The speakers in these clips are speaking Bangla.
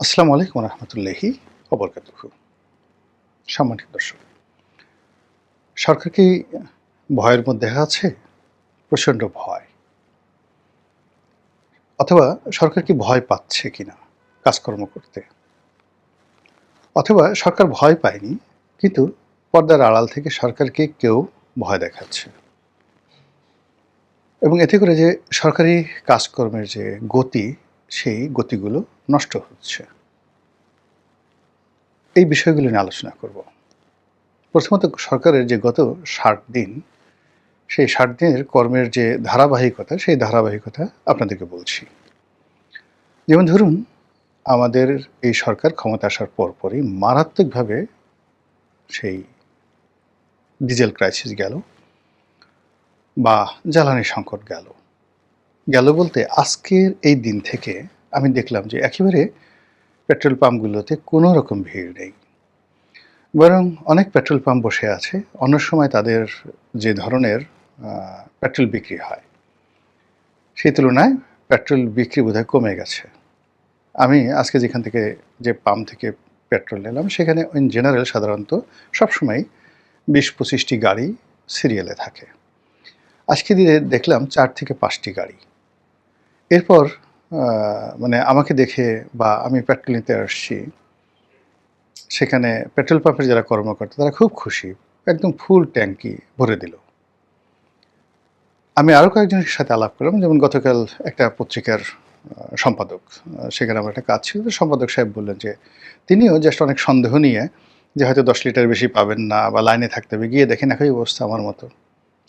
আসসালামু আলাইকুম রহমতুল্লাহি ওবরকাতুহু। সম্মানিত দর্শক, সরকার কি ভয়ের মধ্যে আছে? প্রচণ্ড ভয়। অথবা সরকার কি ভয় পাচ্ছে কিনা কাজকর্ম করতে? অথবা সরকার ভয় পায়নি, কিন্তু পর্দার আড়াল থেকে সরকারকে কেউ ভয় দেখাচ্ছে, এবং এতে করে যে সরকারি কাজকর্মের যে গতি, সেই গতিগুলো নষ্ট হচ্ছে। এই বিষয়গুলো নিয়ে আলোচনা করব। প্রথমত, সরকারের যে গত ৬০ দিন, সেই ৬০ দিনের কর্মের যে ধারাবাহিকতা, সেই ধারাবাহিকতা আপনাদেরকে বলছি। যেমন ধরুন, আমাদের এই সরকার ক্ষমতা আসার পরপরই মারাত্মকভাবে সেই ডিজেল ক্রাইসিস গেল, বা জ্বালানি সংকট গেল। গেল বলতে আজকের এই দিন থেকে আমি দেখলাম যে একেবারে পেট্রোল পাম্পগুলোতে কোনো রকম ভিড় নেই, বরং অনেক পেট্রোল পাম্প বসে আছে। অন্য সময় তাদের যে ধরনের পেট্রোল বিক্রি হয়, সেই তুলনায় পেট্রোল বিক্রি বোধহয় কমে গেছে। আমি আজকে যেখান থেকে, যে পাম্প থেকে পেট্রোল নিলাম, সেখানে ইন জেনারেল সাধারণত সবসময় ২০-২৫টি গাড়ি সিরিয়ালে থাকে। আজকে দিয়ে দেখলাম ৪ থেকে ৫টি গাড়ি। এরপর মানে আমাকে দেখে, বা আমি পেট্রোল নিতে আসছি, সেখানে পেট্রোল পাম্পের যারা কর্মকর্তা তারা খুব খুশি, একদম ফুল ট্যাঙ্কি ভরে দিল। আমি আরও কয়েকজনের সাথে আলাপ করলাম, যেমন গতকাল একটা পত্রিকার সম্পাদক, সেখানে আমার একটা কাজ ছিল। তো সম্পাদক সাহেব বললেন যে তিনিও জাস্ট অনেক সন্দেহ নিয়ে, যে হয়তো ১০ লিটার বেশি পাবেন না বা লাইনে থাকতে হবে, গিয়ে দেখেন একই অবস্থা আমার মতো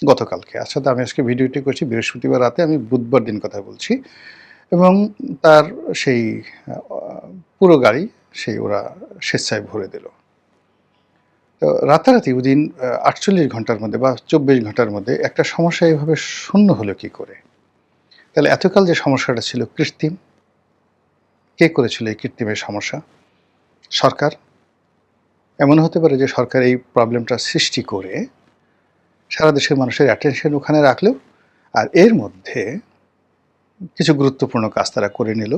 গতকালকে। আচ্ছা, তো আমি আজকে ভিডিওটি করছি বৃহস্পতিবার রাতে, আমি বুধবার দিন কথা বলছি, এবং তার সেই পুরো গাড়ি সেই ওরা স্বেচ্ছায় ভরে দিল। তো রাতারাতি ওদিন ৪৮ ঘন্টার মধ্যে বা ২৪ ঘন্টার মধ্যে একটা সমস্যা এভাবে শূন্য হলো কী করে? তাহলে এতকাল যে সমস্যাটা ছিল কৃত্রিম, কে করেছিল এই কৃত্রিমের সমস্যা? সরকার। এমন হতে পারে যে সরকার এই প্রবলেমটা সৃষ্টি করে সারা দেশের মানুষের অ্যাটেনশন ওখানে রাখলো, আর এর মধ্যে কিছু গুরুত্বপূর্ণ কাজ তারা করে নিল,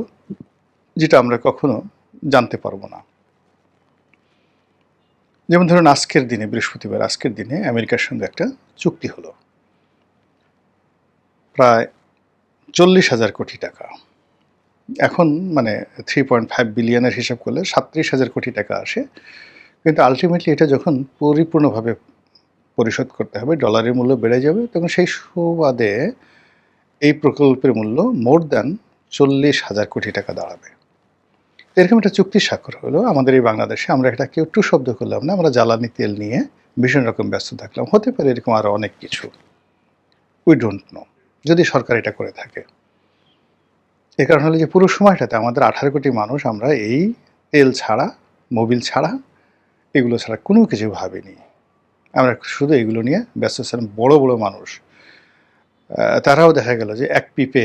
যেটা আমরা কখনো জানতে পারবো না। যেমন ধরুন, আজকের দিনে, বৃহস্পতিবার আজকের দিনে আমেরিকার সঙ্গে একটা চুক্তি হলো প্রায় ৪০,০০০ কোটি টাকা। এখন মানে 3.5 বিলিয়নের হিসাব করলে ৩৭,০০০ কোটি টাকা আসে, কিন্তু আলটিমেটলি এটা যখন পরিপূর্ণভাবে পরিশোধ করতে হবে, ডলারের মূল্য বেড়ে যাবে, তখন সেই সুবাদে এই প্রকল্পের মূল্য মোর দ্যান ৪০,০০০ কোটি টাকা দাঁড়াবে। এরকম একটা চুক্তি স্বাক্ষর হলো আমাদের এই বাংলাদেশে। আমরা একটা কেউ টু শব্দ করলাম না, আমরা জ্বালানি তেল নিয়ে ভীষণ রকম ব্যস্ত থাকলাম। হতে পারে এরকম আরও অনেক কিছু, উই ডোন্ট নো, যদি সরকার এটা করে থাকে। এর কারণ হলো যে পুরো সময়টাতে আমাদের ১৮ কোটি মানুষ আমরা এই তেল ছাড়া, মোবিল ছাড়া, এগুলো ছাড়া কোনো কিছু ভাবিনি। আমরা শুধু এগুলো নিয়ে ব্যস্ত ছিলাম। বড় বড় মানুষ, তারাও দেখা গেল যে এক পিপে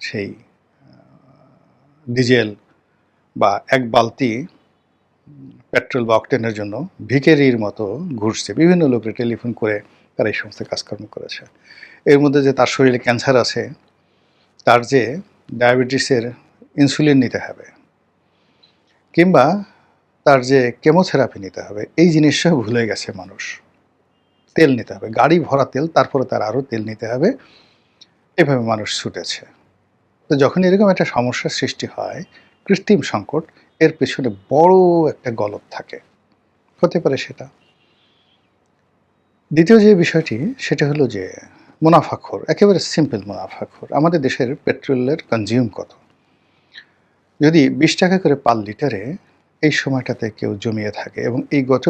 সেই ডিজেল বা এক বালতি পেট্রোল বা অকটেনের জন্য ভিখারির মতো ঘুরছে। বিভিন্ন লোককে টেলিফোন করে তারা এই সমস্ত কাজকর্ম করেছে। এর মধ্যে যে তার শরীরে ক্যান্সার আছে, তার যে ডায়াবেটিসের ইনসুলিন নিতে হবে, কিংবা তার যে কেমোথেরাপি নিতে হবে, এই জিনিসটাও ভুলে গেছে মানুষ। তেল নিতে হবে, গাড়ি ভরা তেল, তারপরে তার আরও তেল নিতে হবে, এভাবে মানুষ ছুটেছে। তো যখন এরকম একটা সমস্যার সৃষ্টি হয়, কৃত্রিম সংকট, এর পেছনে বড় একটা গলদ থাকে। হতে পারে সেটা। দ্বিতীয় যে বিষয়টি, সেটা হলো যে মুনাফাখোর, একেবারে সিম্পল মুনাফাখোর। আমাদের দেশের পেট্রোলের কনজিউম কত? যদি ২০ টাকা করে পার লিটারে এই সময়টাতে কেউ জমিয়ে থাকে, এবং এই গত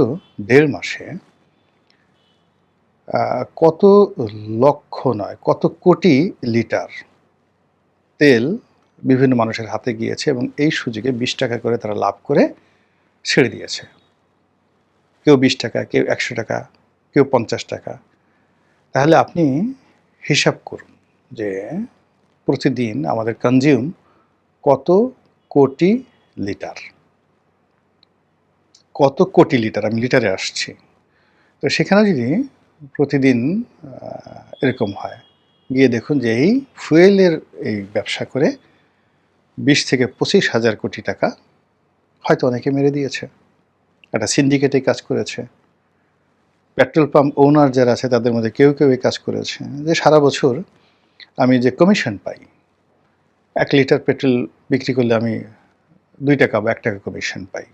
১.৫ মাসে কত লক্ষ নয়, কত কোটি লিটার তেল বিভিন্ন মানুষের হাতে গিয়েছে, এবং এই সুযোগে ২০ টাকা করে তারা লাভ করে ছেড়ে দিয়েছে। কেউ ২০ টাকা, কেউ ১০০ টাকা, কেউ ৫০ টাকা। তাহলে আপনি হিসাব করুন যে প্রতিদিন আমাদের কনজিউম কত কোটি লিটার। কত কোটি লিটার, আমি লিটারে আসছি। তো সেখানে যদি প্রতিদিন এরকম হয়, গিয়ে দেখুন যে এই ফুয়েলের এই ব্যবসা করে ২০ থেকে ২৫,০০০ কোটি টাকা হয়তো অনেকে মেরে দিয়েছে, একটা সিন্ডিকেটে কাজ করেছে, পেট্রোল পাম্প ওনার যারা আছে তাদের মধ্যে কেউ কেউ এই কাজ করেছে, যে সারা বছর আমি যে কমিশন পাই, 1 লিটার পেট্রোল বিক্রি করলে আমি 2 টাকা বা 1 টাকা কমিশন পাই।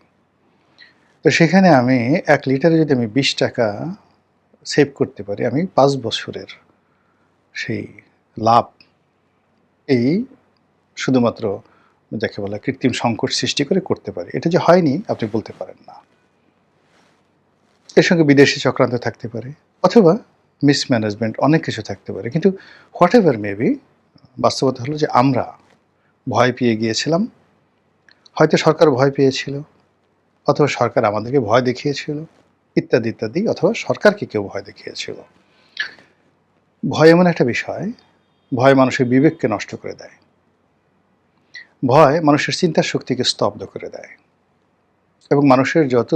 তো সেখানে আমি 1 লিটারে যদি আমি 20 টাকা সেভ করতে পারি, আমি 5 বছরের সেই লাভ এই শুধুমাত্র যাকে বলা কৃত্রিম সংকট সৃষ্টি করে করতে পারি। এটা যে হয়নি আপনি বলতে পারেন না। এর সঙ্গে বিদেশি চক্রান্ত থাকতে পারে, অথবা মিসম্যানেজমেন্ট, অনেক কিছু থাকতে পারে। কিন্তু হোয়াট এভার মেবি, বাস্তবতা হলো যে আমরা ভয় পেয়ে গিয়েছিলাম। হয়তো সরকার ভয় পেয়েছিল, অথবা সরকার আমাদেরকে ভয় দেখিয়েছিল, ইত্যাদি ইত্যাদি, অথবা সরকারকে কেউ ভয় দেখিয়েছিল। ভয় এমন একটা বিষয়, ভয় মানুষের বিবেককে নষ্ট করে দেয়। ভয় মানুষের চিন্তার শক্তিকে স্তব্ধ করে দেয়, এবং মানুষের যত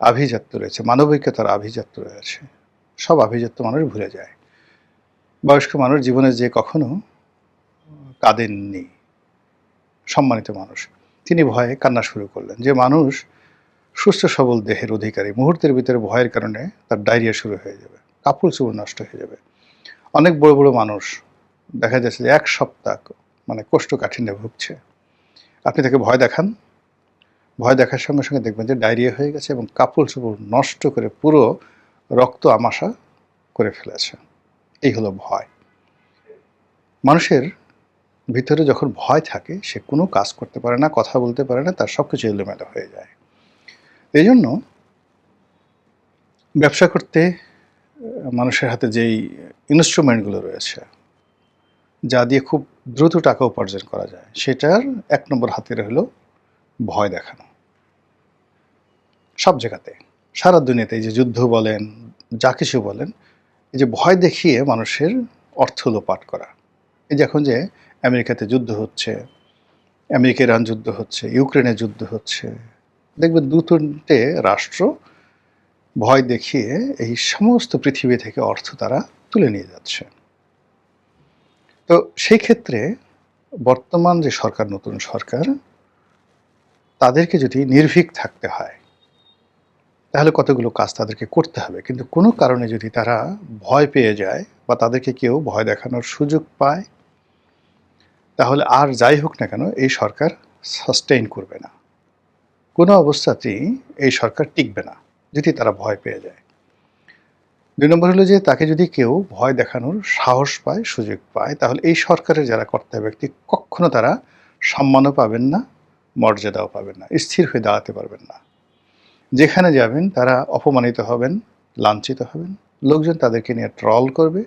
আভিজাত্য রয়েছে, মানবিকতার আভিজাত্য রয়েছে, সব আভিজাত্য মানুষ ভুলে যায়। বয়স্ক মানুষ জীবনে যে কখনো কাঁদেননি, সম্মানিত মানুষ, তিনি ভয়ে কান্না শুরু করলেন। যে মানুষ সুস্থ সবল দেহের অধিকারী, মুহূর্তের ভিতরে ভয়ের কারণে তার ডায়রিয়া শুরু হয়ে যাবে, কাপড় চোপড় নষ্ট হয়ে যাবে। অনেক বড় বড় মানুষ দেখা যাচ্ছে যে 1 সপ্তাহ মানে কোষ্ঠকাঠিন্যে ভুগছে। আপনি তাকে ভয় দেখান, ভয় দেখার সঙ্গে সঙ্গে দেখবেন যে ডায়রিয়া হয়ে গেছে এবং কাপড় চোপড় নষ্ট করে পুরো রক্ত আমাশা করে ফেলেছে। এই হলো ভয়। মানুষের ভিতরে যখন ভয় থাকে, সে কোনো কাজ করতে পারে না, কথা বলতে পারে না, তার সব কিছু এলোমেলো হয়ে যায়। এই জন্য ব্যবসা করতে মানুষের হাতে যেই ইনস্ট্রুমেন্টগুলো রয়েছে, যা দিয়ে খুব দ্রুত টাকা উপার্জন করা যায়, সেটার 1 নম্বর হাতিয়ার হলো ভয় দেখানো। সব জায়গাতে, সারা দুনিয়াতে, এই যে যুদ্ধ বলেন, যা কিছু বলেন, এই যে ভয় দেখিয়ে মানুষের অর্থ লোপাট করা। এই যে এখন যে আমেরিকাতে যুদ্ধ হচ্ছে, আমেরিকা ইরান যুদ্ধ হচ্ছে, ইউক্রেনে যুদ্ধ হচ্ছে, দেখবেন 2-3টে রাষ্ট্র ভয় দেখিয়ে এই সমস্ত পৃথিবী থেকে অর্থ তারা তুলে নিয়ে যাচ্ছে। তো সেই ক্ষেত্রে বর্তমান যে সরকার, নতুন সরকার, তাদেরকে যদি নির্ভীক থাকতে হয়, তাহলে কতগুলো কাজ তাদেরকে করতে হবে। কিন্তু কোনো কারণে যদি তারা ভয় পেয়ে যায়, বা তাদেরকে কেউ ভয় দেখানোর সুযোগ পায়, তাহলে আর যাই হোক না কেন এই সরকার সাস্টেইন করবে না। কোনো অবস্থাতেই এই সরকার টিকবে না যদি তারা ভয় পেয়ে যায়। 2 নম্বর হলো যে তাকে যদি কেউ ভয় দেখানোর সাহস পায়, সুযোগ পায়, তাহলে এই সরকারের যারা কর্তা ব্যক্তি কখনো তারা সম্মানও পাবেন না, মর্যাদাও পাবেন না, স্থির হয়ে দাঁড়াতে পারবেন না। যেখানে যাবেন তারা অপমানিত হবেন, লাঞ্ছিত হবেন, লোকজন তাদেরকে নিয়ে ট্রল করবে।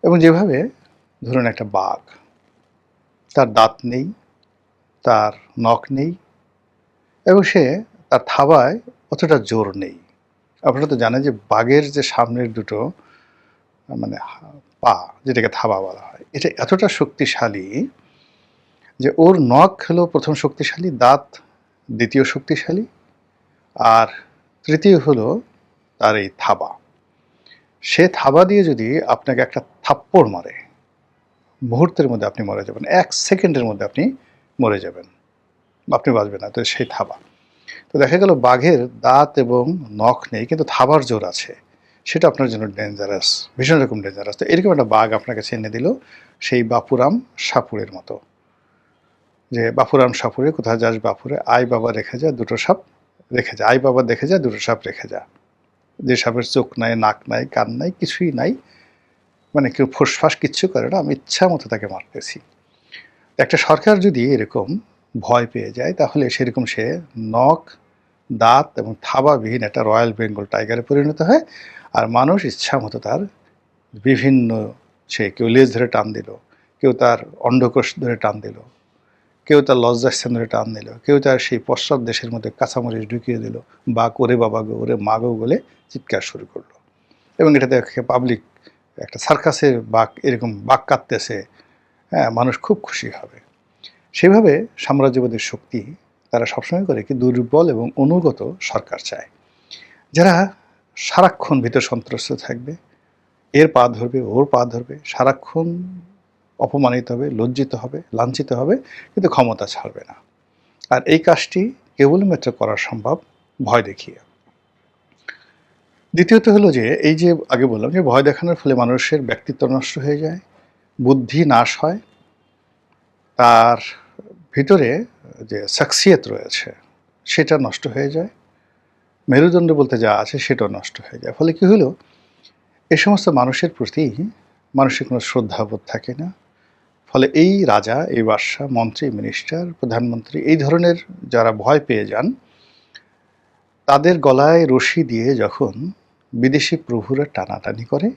এবং যেভাবে ধরুন একটা বাঘ, তার দাঁত নেই, তার নখ নেই, এবং সে তার থাবায় অতটা জোর নেই। আপনারা তো জানেন যে বাঘের যে সামনের দুটো মানে পা, যেটাকে থাবা বলা হয়, এটা এতটা শক্তিশালী যে ওর নখ হলো প্রথম শক্তিশালী, দাঁত দ্বিতীয় শক্তিশালী, আর তৃতীয় হলো তার এই থাবা। সে থাবা দিয়ে যদি আপনাকে একটা থাপ্পড় মারে, মুহূর্তের মধ্যে আপনি মরে যাবেন, 1 সেকেন্ডের মধ্যে আপনি মরে যাবেন, আপনি বাঁচবেন না। তো সেই থাবা, তো দেখা গেল বাঘের দাঁত এবং নখ নেই, কিন্তু থাবার জোর আছে, সেটা আপনার জন্য ডেঞ্জারাস, ভীষণ রকম ডেঞ্জারাস। তো এরকম একটা বাঘ আপনার কাছে এনে দিল, সেই বাপুরাম সাপুড়ের মতো, যে বাপুরাম সাপুড়ে, কোথায় যাস বাপুরে, আই বাবা রেখে যা 2টো সাপ রেখে যা, আই বাবা দেখে যা 2টো সাপ রেখে যা। যে সাপের চোখ নাই, নাক নাই, কান নাই, কিছুই নাই, মানে কেউ ফোসফাস কিচ্ছু করে না, আমি ইচ্ছা মতো তাকে মারতেছি। একটা সরকার যদি এরকম ভয় পেয়ে যায়, তাহলে সেরকম সে নখ, দাঁত এবং থাবাবিহীন একটা রয়্যাল বেঙ্গল টাইগারে পরিণত হয়। আর মানুষ ইচ্ছা মতো তার বিভিন্ন, সে কেউ লেজ ধরে টান দিল, কেউ তার অন্ডকোষ ধরে টান দিল, কেউ তার লজ্জাস্থান ধরে টান দিল, কেউ তার সেই পশ্চাৎ দেশের মধ্যে কাঁচামরিচ ঢুকিয়ে দিল, বা করে বাবা গো, ওরে মা গো বলে চিৎকার শুরু করলো। এবং এটা দেখে পাবলিক, একটা সার্কাসের বাঘ এরকম বাঘ কাঁদতেছে, হ্যাঁ, মানুষ খুব খুশি হবে। সেভাবে সাম্রাজ্যবাদের শক্তি তারা সবসময় করে কি দুর্বল এবং অনুগত সরকার চায়, যারা সারাক্ষণ ভিতর সন্ত্রস্ত থাকবে, এর পা ধরবে, ওর পা ধরবে, সারাক্ষণ অপমানিত হবে, লজ্জিত হবে, লাঞ্ছিত হবে, কিন্তু ক্ষমতা ছাড়বে না। আর এই কাজটি কেবলমাত্র করা সম্ভব ভয় দেখিয়ে। দ্বিতীয়ত হলো যে এই যে আগে বললাম যে ভয় দেখানোর ফলে মানুষের ব্যক্তিত্ব নষ্ট হয়ে যায়, বুদ্ধি নাশ হয়, তার ভিতরে যে শাখসিয়ত রয়েছে সেটা নষ্ট হয়ে যায়, মেরুদণ্ড বলতে যা আছে সেটাও নষ্ট হয়ে যায়। ফলে কি হলো, এ সমস্ত মানুষের প্রতি মানুষের কোনো শ্রদ্ধাবোধ থাকে না। ফলে এই রাজা, এই বাদশাহ, মন্ত্রী, মিনিস্টার, প্রধানমন্ত্রী এই ধরনের যারা ভয় পেয়ে যান, তাদের গলায় রশি দিয়ে যখন বিদেশি প্রভুরা টানাটানি করে,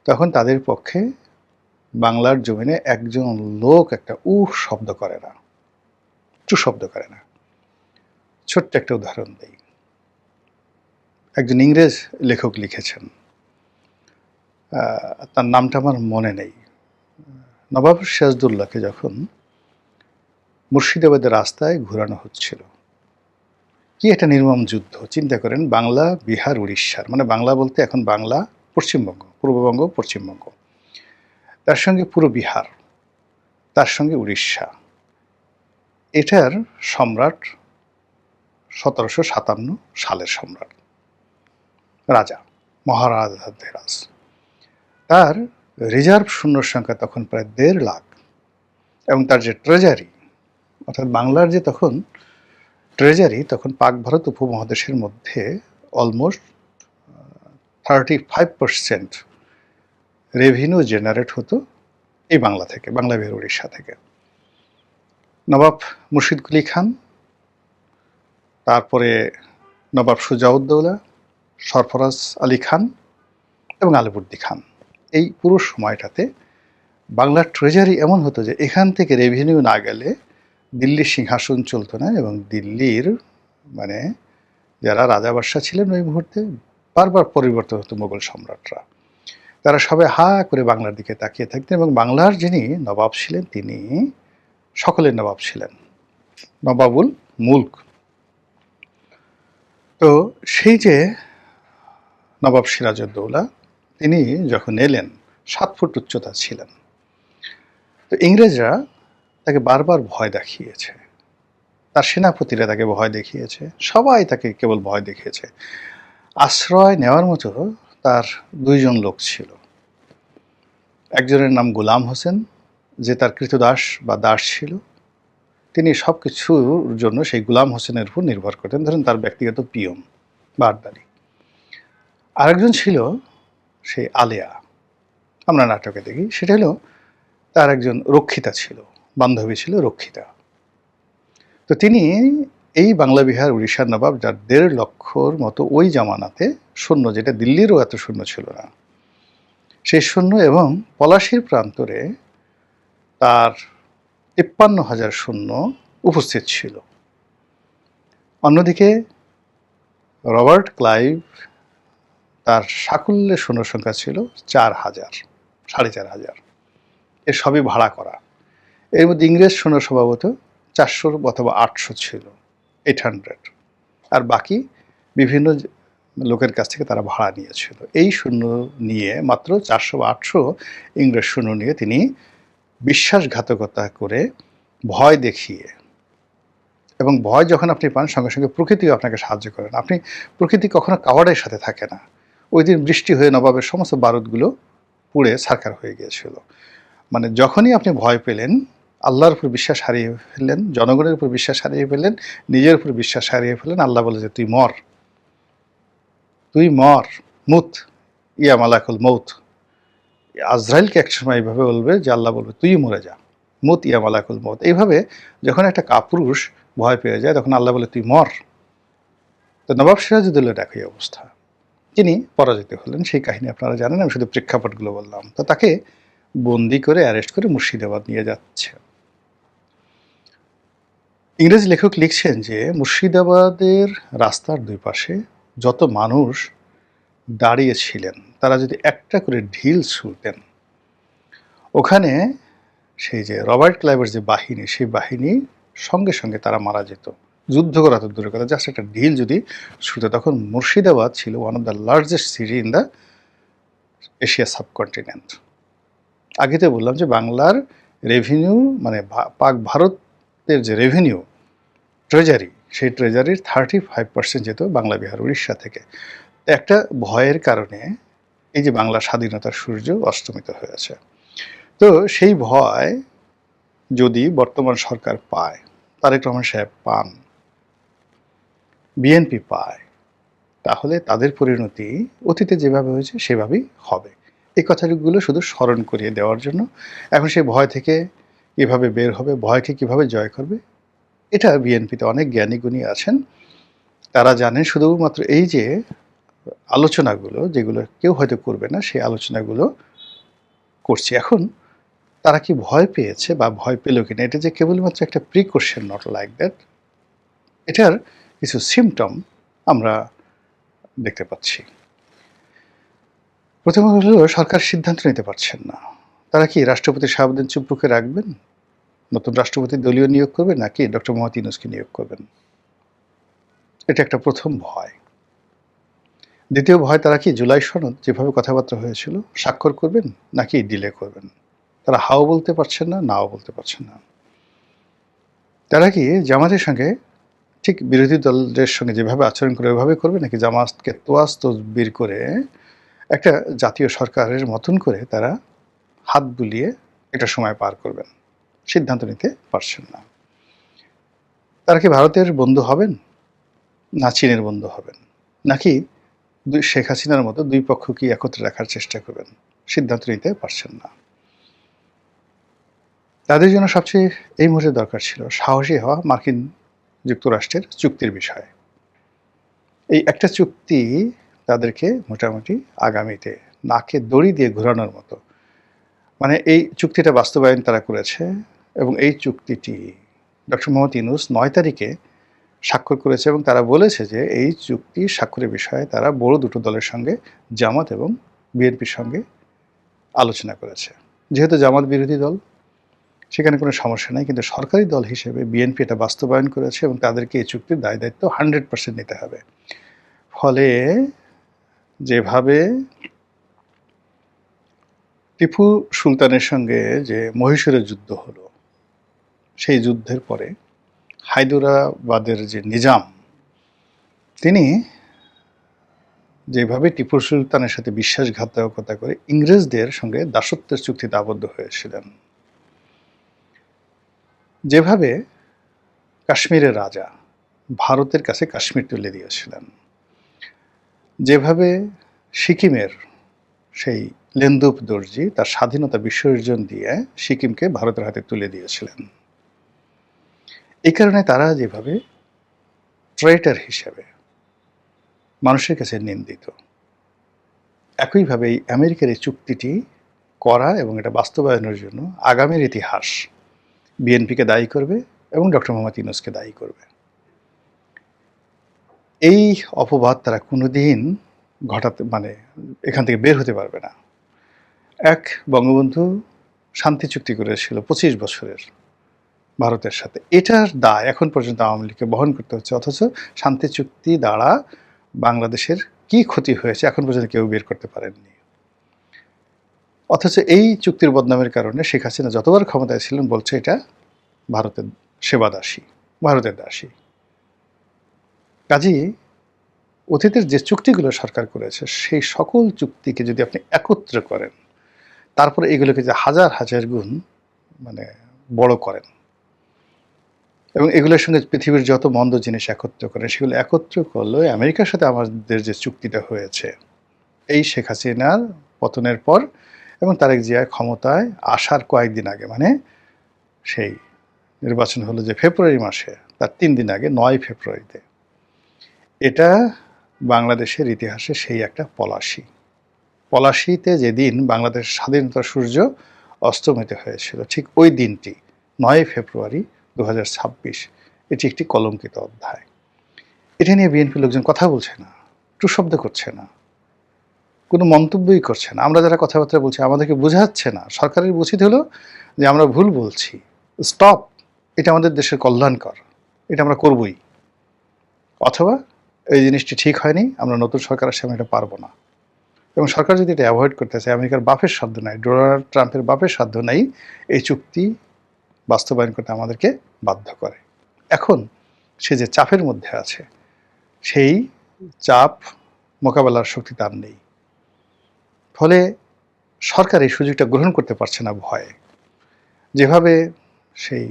তখন তাদের পক্ষে বাংলার জমিনে একজন লোক একটা উহ শব্দ করে না, চু শব্দ করে না। ছোট্ট একটা উদাহরণ দেই। একজন ইংরেজ লেখক লিখেছেন, তার নামটা আমার মনে নেই। নবাব সিরাজদৌল্লাকে যখন মুর্শিদাবাদের রাস্তায় ঘোরানো হচ্ছিল, কি একটা নির্মম যুদ্ধ! চিন্তা করেন, বাংলা, বিহার, উড়িষ্যার, মানে বাংলা বলতে এখন বাংলা, পশ্চিমবঙ্গ, পূর্ববঙ্গ, পশ্চিমবঙ্গ, তার সঙ্গে পুরো বিহার, তার সঙ্গে উড়িষ্যা। এটার সম্রাট 1757 সালের সম্রাট, রাজা, মহারাজাধিরাজ। তার রিজার্ভ সৈন্য সংখ্যা তখন প্রায় 1.5 লাখ, এবং তার যে ট্রেজারি, অর্থাৎ বাংলার যে তখন ট্রেজারি, তখন পাক ভারত উপমহাদেশের মধ্যে অলমোস্ট 35% রেভিনিউ জেনারেট হতো এই বাংলা থেকে, বাংলা, বিহার, উড়িষ্যা থেকে। নবাব মুর্শিদ কুলি খান, তারপরে নবাব সুজাউদ্দৌলা, সরফরাজ আলী খান এবং আলিবর্দী খান, এই পুরো সময়টাতে বাংলার ট্রেজারি এমন হতো যে এখান থেকে রেভিনিউ না গেলে দিল্লির সিংহাসন চলতো না, এবং দিল্লির মানে যারা রাজা বাদশাহ ছিলেন ওই মুহূর্তে, বারবার পরিবর্তন হতো মোগল সম্রাটরা, তারা সবাই হা করে বাংলার দিকে তাকিয়ে থাকতেন। এবং বাংলার যিনি নবাব ছিলেন তিনি সকলের নবাব ছিলেন, নবাবুল মুলক। তো সেই যে নবাব সিরাজউদ্দৌলা, তিনি যখন এলেন 7 ফুট উচ্চতা ছিলেন। তো ইংরেজরা তাকে বারবার ভয় দেখিয়েছে, তার সেনাপতিরা তাকে ভয় দেখিয়েছে, সবাই তাকে কেবল ভয় দেখিয়েছে। আশ্রয় নেওয়ার মতো তার 2 জন লোক ছিল। একজনের নাম গোলাম হোসেন, যে তার কৃতদাস বা দাস ছিল, তিনি সব কিছুর জন্য সেই গোলাম হোসেনের উপর নির্ভর করতেন, ধরেন তার ব্যক্তিগত পিয়ন বা আড্ডারি। আরেকজন ছিল সেই আলেয়া, আমরা নাটকে দেখি, সেটা হলো তার একজন রক্ষিতা ছিল, বান্ধবী ছিল রক্ষিতা। তো তিনি এই বাংলা, বিহার, উড়িষ্যার নবাব, যার 1.5 লক্ষর মতো ওই জামানাতে সৈন্য, যেটা দিল্লিরও এত সৈন্য ছিল না, সেই সৈন্য, এবং পলাশীর প্রান্তরে তার 53,000 সৈন্য উপস্থিত ছিল। অন্যদিকে রবার্ট ক্লাইভ, তার সাকুল্যে সৈন্য সংখ্যা ছিল 4,000, 4,500। এর সবই ভাড়া করা। এর মধ্যে ইংরেজ সৈন্য স্বভাবত 400 অথবা 800 ছিল, 800, আর বাকি বিভিন্ন লোকের কাছ থেকে তারা ভাড়া নিয়েছিল। এই সৈন্য নিয়ে, মাত্র 400 বা 800 ইংরেজ সৈন্য নিয়ে তিনি বিশ্বাসঘাতকতা করে, ভয় দেখিয়ে, এবং ভয় যখন আপনি পান সঙ্গে সঙ্গে প্রকৃতিও আপনাকে সাহায্য করে না। আপনি, প্রকৃতি কখনো কাওয়ার্ডের সাথে থাকে না। ওই দিন বৃষ্টি হয়ে নবাবের সমস্ত বারুদগুলো পুড়ে ছারখার হয়ে গিয়েছিল। মানে যখনই আপনি ভয় পেলেন, আল্লাহর উপর বিশ্বাস হারিয়ে ফেললেন, জনগণের উপর বিশ্বাস হারিয়ে ফেললেন, নিজের উপর বিশ্বাস হারিয়ে ফেললেন, আল্লাহ বলে যে তুই মর, তুই মর, মুত ইয়া মালাকুল মৌত। আজরাইলকে এক সময় এইভাবে বলবে যে আল্লাহ বলবে তুই মরে যা, মুত ইয়া মালাকুল মৌত। এইভাবে যখন একটা কাপুরুষ ভয় পেয়ে যায়, তখন আল্লাহ বলে তুই মর। তো নবাব সিরাজউদ্দৌলার একই অবস্থা, তিনি পরাজিত হলেন। সেই কাহিনী আপনারা জানেন, আমি শুধু প্রেক্ষাপটগুলো বললাম। তো তাকে বন্দি করে, অ্যারেস্ট করে মুর্শিদাবাদ নিয়ে যাচ্ছে। ইংরেজ লেখক লিখছেন যে মুর্শিদাবাদের রাস্তার 2 পাশে যত মানুষ দাঁড়িয়েছিলেন, তারা যদি একটা করে ঢিল ছুঁড়তেন, ওখানে সেই যে রবার্ট ক্লাইভের যে বাহিনী, সেই বাহিনী সঙ্গে সঙ্গে তারা মারা যেত। যুদ্ধ করা তো দূরের কথা, জাস্ট একটা ঢিল যদি ছুঁড়তে। তখন মুর্শিদাবাদ ছিল one of the largest city in the Asia subcontinent. আগে তো বললাম যে বাংলার রেভিনিউ, মানে পাক ভারতের যে রেভিনিউ, ট্রেজারি, সেই ট্রেজারির 35% যেত বাংলা, বিহার, উড়িষ্যা থেকে। একটা ভয়ের কারণে এই যে বাংলা স্বাধীনতার সূর্য অস্তমিত হয়েছে। তো সেই ভয় যদি বর্তমান সরকার পায়, তারেক রহমান সাহেব পান, বিএনপি পায়, তাহলে তাদের পরিণতি অতীতে যেভাবে হয়েছে সেভাবেই হবে। এই কথাগুলো শুধু স্মরণ করিয়ে দেওয়ার জন্য। এখন সেই ভয় থেকে কীভাবে বের হবে, ভয়কে কীভাবে জয় করবে, এটা বিএনপিতে অনেক জ্ঞানীগুণী আছেন, তারা জানেন। শুধুমাত্র এই যে আলোচনাগুলো, যেগুলো কেউ হয়তো করবে না, সেই আলোচনাগুলো করছে। এখন তারা কি ভয় পেয়েছে বা ভয় পেল কিনা, এটা যে কেবলমাত্র একটা প্রিকশন, নট লাইক দ্যাট, এটার কিছু সিমটম আমরা দেখতে পাচ্ছি। প্রথমত হলো, সরকার সিদ্ধান্ত নিতে পারছেন না। তারা কি রাষ্ট্রপতি শাহাবুদ্দিন চুপ্পুকে রাখবেন, নতুন রাষ্ট্রপতি দলীয় নিয়োগ করবেন, নাকি ডক্টর মোহাম্মদ ইউনূসকে নিয়োগ করবেন? এটা একটা প্রথম ভয়। দ্বিতীয় ভয়, তারা কি জুলাই সনদ যেভাবে কথাবার্তা হয়েছিল স্বাক্ষর করবেন, নাকি ডিলে করবেন? তারা হাও বলতে পারছেন না, নাও বলতে পারছেন না। তারা কি জামাতের সঙ্গে ঠিক বিরোধী দলদের সঙ্গে যেভাবে আচরণ করে ওইভাবে করবে, নাকি জামাতকে তোয়াজ তদবির করে একটা জাতীয় সরকারের মতন করে তারা হাত বুলিয়ে একটা সময় পার করবেন? সিদ্ধান্ত নিতে পারছেন না। তারা কি ভারতের বন্ধু হবেন, না চীনের বন্ধু হবেন, নাকি শেখ হাসিনার মতো দুই পক্ষ কি একত্রে রাখার চেষ্টা করবেন? সিদ্ধান্ত নিতে পারছেন না। তাদের জন্য সবচেয়ে এই মুহূর্তে দরকার ছিল সাহসী হওয়া মার্কিন যুক্তরাষ্ট্রের চুক্তির বিষয়ে। এই একটা চুক্তি তাদেরকে মোটামুটি আগামীতে নাকে দড়ি দিয়ে ঘোরানোর মতো, মানে এই চুক্তিটা বাস্তবায়ন তারা করেছে, এবং এই চুক্তিটি ডক্টর মোহাম্মদ ইউনূস 9 তারিখে স্বাক্ষর করেছে, এবং তারা বলেছে যে এই চুক্তি স্বাক্ষরের বিষয়ে তারা বড় দুটো দলের সঙ্গে, জামাত এবং বিএনপির সঙ্গে আলোচনা করেছে। যেহেতু জামাত বিরোধী দল, সেখানে কোনো সমস্যা নেই, কিন্তু সরকারি দল হিসেবে বিএনপি এটা বাস্তবায়ন করেছে, এবং তাদেরকে এই চুক্তির দায় দায়িত্ব 100% নিতে হবে। ফলে যেভাবে টিপু সুলতানের সঙ্গে যে মহীশূরের যুদ্ধ হলো, সেই যুদ্ধের পরে হায়দরাবাদের যে নিজাম, তিনি যেভাবে টিপু সুলতানের সাথে বিশ্বাসঘাতকতা করে ইংরেজদের সঙ্গে দাসত্বের চুক্তিতে আবদ্ধ হয়েছিলেন, যেভাবে কাশ্মীরের রাজা ভারতের কাছে কাশ্মীর তুলে দিয়েছিলেন, যেভাবে সিকিমের সেই লেন্দুপ দর্জি তার স্বাধীনতা বিসর্জন দিয়ে সিকিমকে ভারতের হাতে তুলে দিয়েছিলেন, এই কারণে তারা যেভাবে ট্রেটার হিসেবে মানুষের কাছে নিন্দিত, একইভাবে এই আমেরিকার এই চুক্তিটি করা এবং এটা বাস্তবায়নের জন্য আগামীর ইতিহাস বিএনপিকে দায়ী করবে এবং ডক্টর মোহাম্মদ ইউনূসকে দায়ী করবে। এই অপবাদ তারা কোনোদিন ঘটাতে, মানে এখান থেকে বের হতে পারবে না। এক বঙ্গবন্ধু শান্তি চুক্তি করেছিল 25 বছরের ভারতের সাথে, এটার দায় এখন পর্যন্ত আওয়ামী লীগকে বহন করতে হচ্ছে, অথচ শান্তি চুক্তি দ্বারা বাংলাদেশের কি ক্ষতি হয়েছে এখন পর্যন্ত কেউ বের করতে পারেননি। অথচ এই চুক্তির বদনামের কারণে শেখ হাসিনা যতবার ক্ষমতায় ছিলেন বলছে এটা ভারতের সেবাদাসী, ভারতের দাসী। কাজেই অতীতের যে চুক্তিগুলো সরকার করেছে সেই সকল চুক্তিকে যদি আপনি একত্র করেন, তারপরে এগুলোকে যে হাজার হাজার গুণ মানে বড় করেন, এবং এগুলোর সঙ্গে পৃথিবীর যত মন্দ জিনিস একত্র করেন, সেগুলো একত্র করলে আমেরিকার সাথে আমাদের যে চুক্তিটা হয়েছে এই শেখ হাসিনার পতনের পর এবং তারেক জিয়া ক্ষমতায় আসার কয়েকদিন আগে, মানে সেই নির্বাচন হলো যে ফেব্রুয়ারি মাসে, তার 3 দিন আগে 9 ফেব্রুয়ারিতে, এটা বাংলাদেশের ইতিহাসে সেই একটা পলাশীতে যেদিন বাংলাদেশ স্বাধীনতার সূর্য অস্তমিত হয়েছিল, ঠিক ওই দিনটি 9 ফেব্রুয়ারি 2026, এটি একটি কলঙ্কিত অধ্যায়। এটা নিয়ে বিএনপি লোকজন কথা বলছে না, টু শব্দ করছে না, কোনো মন্তব্যই করছে না। আমরা যারা কথাবার্তা বলছি আমাদেরকে বোঝাচ্ছে না। সরকারের উচিত হলো যে আমরা ভুল বলছি, স্টপ, এটা আমাদের দেশের কল্যাণকর, এটা আমরা করবই, অথবা এই জিনিসটি ঠিক হয়নি, আমরা নতুন সরকার আসলে এটা পারবো না। এবং সরকার যদি এটা অ্যাভয়েড করতে চায়, আমেরিকার বাপের সাধ্য নাই, ডোনাল্ড ট্রাম্পের বাপের সাধ্য নাই এই চুক্তি বাস্তবায়ন করতে আমাদেরকে বাধ্য করে। এখন সে যে চাপের মধ্যে আছে, সেই চাপ মোকাবেলার শক্তি তার নেই। ফলে সরকার এই সুযোগটা গ্রহণ করতে পারছে না ভয়ে। যেভাবে সেই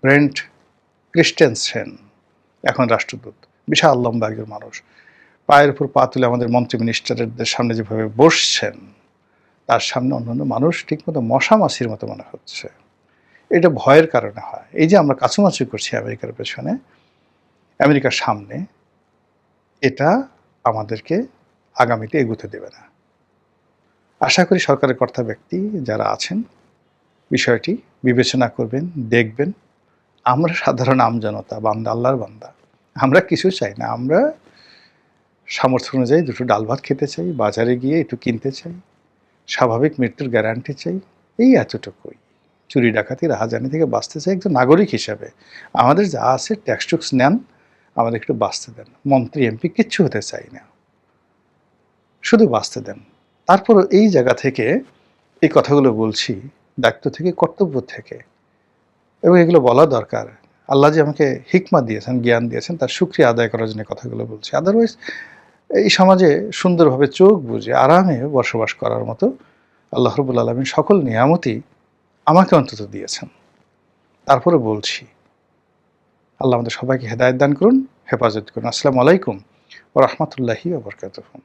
ব্রেন্ট ক্রিস্টেনসেন, এখন রাষ্ট্রদূত, বিশাল লম্বা একজন মানুষ, পায়ের উপর পা তুলে আমাদের মন্ত্রী মিনিস্টারদের সামনে যেভাবে বসছেন, তার সামনে অন্যান্য মানুষ ঠিকমতো মশা মাছির মতো মনে হচ্ছে। এটা ভয়ের কারণে হয়। এই যে আমরা কাছুমাছু করছি আমেরিকার পেছনে, আমেরিকার সামনে, এটা আমাদেরকে আগামীতে এগুতে দেবে না। আশা করি সরকারের কর্তা ব্যক্তি যারা আছেন বিষয়টি বিবেচনা করবেন, দেখবেন। আমরা সাধারণ আমজনতা, বান্দা, আল্লাহর বান্দা, আমরা কিছু চাই না। আমরা সামর্থ্য অনুযায়ী দুটো ডাল ভাত খেতে চাই, বাজারে গিয়ে একটু কিনতে চাই, স্বাভাবিক মৃত্যুর গ্যারান্টি চাই, এই এতটুকুই। চুরি ডাকাতি রাহাজানি থেকে বাঁচতে চাই একজন নাগরিক হিসাবে। আমাদের যা আছে ট্যাক্স টুক্স নেন, আমাদের একটু বাঁচতে দেন। মন্ত্রী এমপি কিচ্ছু হতে চাই না, শুধু বাঁচতে দেন। তারপরও এই জায়গা থেকে এই কথাগুলো বলছি দায়িত্ব থেকে, কর্তব্য থেকে, এবং এগুলো বলা দরকার। আল্লাহ যে আমাকে হিকমা দিয়েছেন, জ্ঞান দিয়েছেন, তার শুকরিয়া আদায় করার জন্য কথাগুলো বলছি। আদারওয়াইজ এই সমাজে সুন্দরভাবে চোখ বুজে আরামে বসবাস করার মতো আল্লাহ রাব্বুল আলামিন সকল নিয়ামতই আমাকে অন্তত দিয়েছেন। তারপরে বলছি, আল্লাহ আমাদের সবাইকে হেদায়েত দান করুন, হেফাজত করুন। আসসালামু আলাইকুম ওয়া রাহমাতুল্লাহি ওয়া বারাকাতুহু।